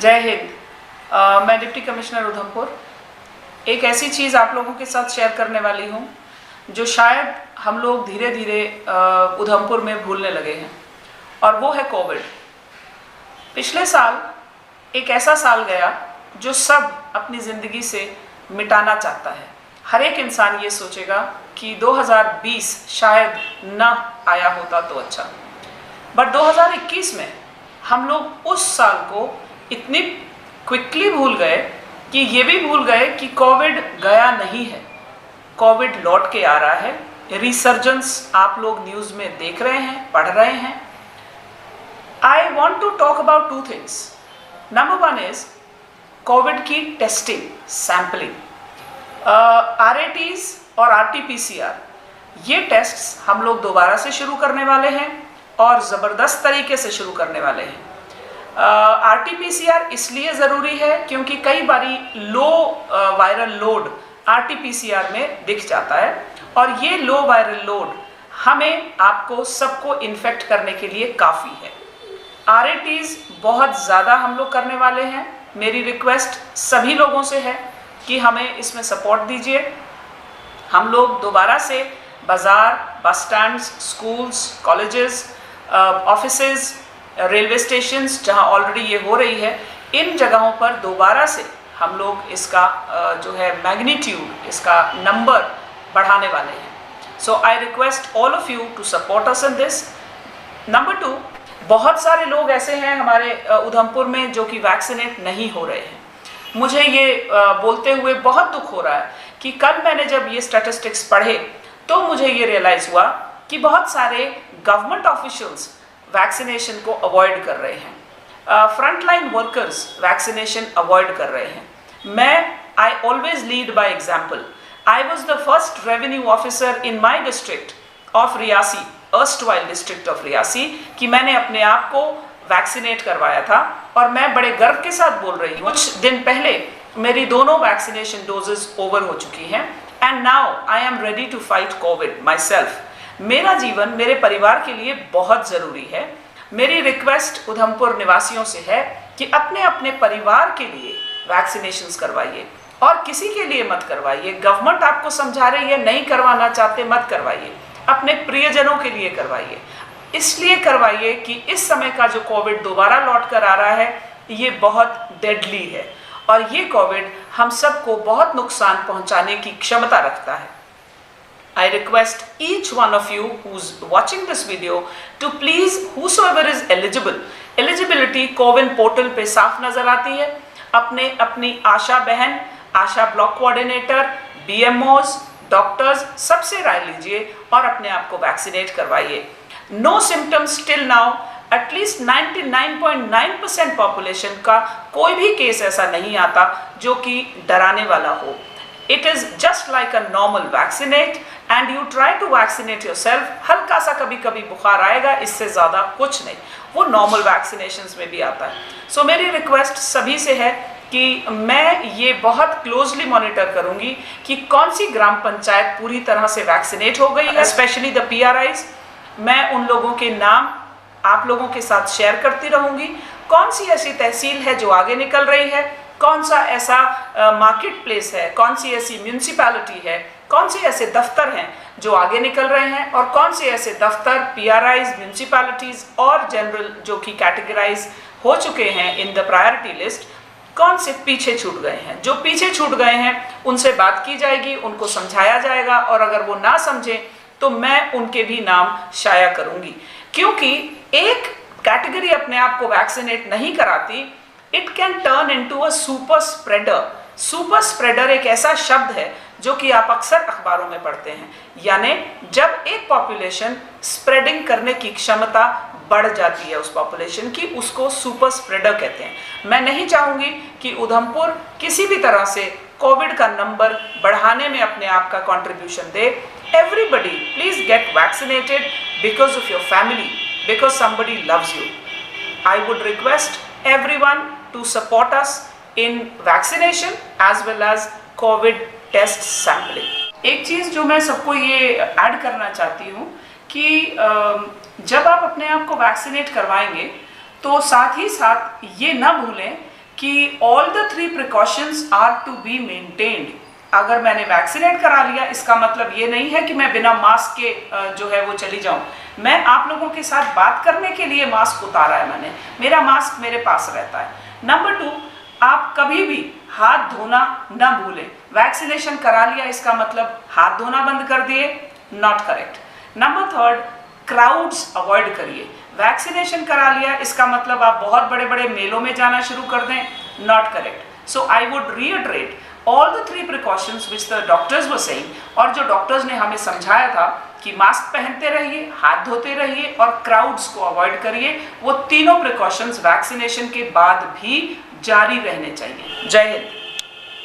जय हिंद। मैं deputy commissioner Udhampur एक ऐसी चीज़ आप लोगों के साथ शेयर करने वाली हूँ जो शायद हम लोग धीरे धीरे उधमपुर में भूलने लगे हैं, और वो है कोविड। पिछले साल एक ऐसा साल गया जो सब अपनी ज़िंदगी से मिटाना चाहता है। हर एक इंसान ये सोचेगा कि 2020 शायद ना आया होता तो अच्छा, बट 2021 में हम लोग उस साल को इतनी क्विकली भूल गए कि ये भी भूल गए कि कोविड गया नहीं है। कोविड लौट के आ रहा है। रिसर्जेंस आप लोग न्यूज़ में देख रहे हैं, पढ़ रहे हैं। I want to talk about two things. Number one is Covid की टेस्टिंग, सैम्पलिंग, RATs और RT-PCR, ये टेस्ट्स हम लोग दोबारा से शुरू करने वाले हैं और ज़बरदस्त तरीके से शुरू करने वाले हैं। RT-PCR इसलिए ज़रूरी है क्योंकि कई बारी लो वायरल लोड RT-PCR में दिख जाता है, और ये लो वायरल लोड हमें आपको सबको इन्फेक्ट करने के लिए काफ़ी है। RATs बहुत ज़्यादा हम लोग करने वाले हैं। मेरी रिक्वेस्ट सभी लोगों से है कि हमें इसमें सपोर्ट दीजिए। हम लोग दोबारा से बाज़ार, बस stands, schools, colleges, offices, railway stations जहां ऑलरेडी ये हो रही है, इन जगहों पर दोबारा से हम लोग इसका जो है मैग्नीट्यूड, इसका नंबर बढ़ाने वाले हैं। So I request all of you to support us in this. Number two, बहुत सारे लोग ऐसे हैं हमारे उधमपुर में जो कि वैक्सीनेट नहीं हो रहे हैं। मुझे ये बोलते हुए बहुत दुख हो रहा है कि कल मैंने जब ये स्टैटिस्टिक्स पढ़े तो मुझे ये रियलाइज़ हुआ कि बहुत सारे गवर्नमेंट ऑफिशियल्स वैक्सीनेशन को अवॉइड कर रहे हैं। फ्रंटलाइन वर्कर्स वैक्सीनेशन अवॉइड कर रहे हैं। I always lead by example. I was the first revenue officer in my district of Reasi, erstwhile district of Reasi, कि मैंने अपने आप को वैक्सीनेट करवाया था, और मैं बड़े गर्व के साथ बोल रही हूँ कुछ दिन पहले मेरी दोनों वैक्सीनेशन डोजेस ओवर हो चुकी हैं, and now I am ready to fight Covid myself. मेरा जीवन मेरे परिवार के लिए बहुत ज़रूरी है। मेरी रिक्वेस्ट उधमपुर निवासियों से है कि अपने अपने परिवार के लिए वैक्सीनेशंस करवाइए, और किसी के लिए मत करवाइए। गवर्नमेंट आपको समझा रही है, नहीं करवाना चाहते मत करवाइए। अपने प्रियजनों के लिए करवाइए। इसलिए करवाइए कि इस समय का जो कोविड दोबारा लौट कर आ रहा है, ये बहुत डेडली है, और ये कोविड हम सबको बहुत नुकसान पहुंचाने की क्षमता रखता है। I request each one of you who's watching this video to please, whosoever is eligible, eligibility CoWIN portal पे साफ नजर आती है। अपनी आशा बहन, ASHA block coordinator, BMOs, doctors, सबसे राय लीजिए और अपने आप को वैक्सीनेट करवाइए। No symptoms till now. At least 99.9% population का कोई भी केस ऐसा नहीं आता जो कि डराने वाला हो। It is just like a normal vaccinate and you try to vaccinate yourself। हल्का सा कभी कभी बुखार आएगा, इससे ज़्यादा कुछ नहीं, वो नॉर्मल वैक्सीनेशंस में भी आता है। सो मेरी रिक्वेस्ट सभी से है कि मैं ये बहुत क्लोजली मॉनिटर करूंगी कि कौन सी ग्राम पंचायत पूरी तरह से वैक्सीनेट हो गई है, स्पेशली द PRIs। मैं उन लोगों के नाम आप लोगों के साथ शेयर करती रहूंगी। कौन सी ऐसी तहसील है जो आगे निकल रही है, कौन सा ऐसा मार्केट प्लेस है, कौन सी ऐसी म्यूनिसिपैलिटी है, कौन से ऐसे दफ्तर हैं जो आगे निकल रहे हैं, और कौन से ऐसे दफ्तर, PRIs, म्यूनिसिपैलिटीज़ और जनरल जो कि कैटेगराइज हो चुके हैं इन द प्रायोरिटी लिस्ट, कौन से पीछे छूट गए हैं। जो पीछे छूट गए हैं उनसे बात की जाएगी, उनको समझाया जाएगा, और अगर वो ना समझें तो मैं उनके भी नाम शाया करूँगी। क्योंकि एक कैटेगरी अपने आप को वैक्सीनेट नहीं कराती, it can turn into a super spreader. Super spreader एक ऐसा शब्द है जो कि आप अक्सर अखबारों में पढ़ते हैं, यानी जब एक पॉपुलेशन स्प्रेडिंग करने की क्षमता बढ़ जाती है उस पॉपुलेशन की, उसको सुपर स्प्रेडर कहते हैं। मैं नहीं चाहूँगी कि उधमपुर किसी भी तरह से कोविड का नंबर बढ़ाने में अपने आप का contribution they. Everybody please get vaccinated because of your family, because somebody loves you. I would request everyone to support us in vaccination as well as COVID test sampling। एक चीज़ जो मैं सबको ये ऐड करना चाहती हूँ कि जब आप अपने आप को वैक्सीनेट करवाएंगे तो साथ ही साथ ये ना भूलें कि all the 3 precautions are to be maintained. अगर मैंने वैक्सीनेट करा लिया इसका मतलब ये नहीं है कि मैं बिना मास्क के जो है वो चली जाऊं। मैं आप लोगों के साथ बात करने के लिए मास्क उतारा है मैंने, मेरा मास्क मेरे पास रहता है। नंबर 2, आप कभी भी हाथ धोना न भूलें। वैक्सीनेशन करा लिया इसका मतलब हाथ धोना बंद कर दिए, not correct. Number 3, crowds avoid करिए। वैक्सीनेशन करा लिया इसका मतलब आप बहुत बड़े बड़े मेलों में जाना शुरू कर दें, not correct. So I would reiterate all the 3 precautions which the doctors were saying. और जो डॉक्टर्स ने हमें समझाया था कि मास्क पहनते रहिए, हाथ धोते रहिए और क्राउड्स को अवॉइड करिए, वो तीनों प्रिकॉशंस वैक्सीनेशन के बाद भी जारी रहने चाहिए। जय हिंद।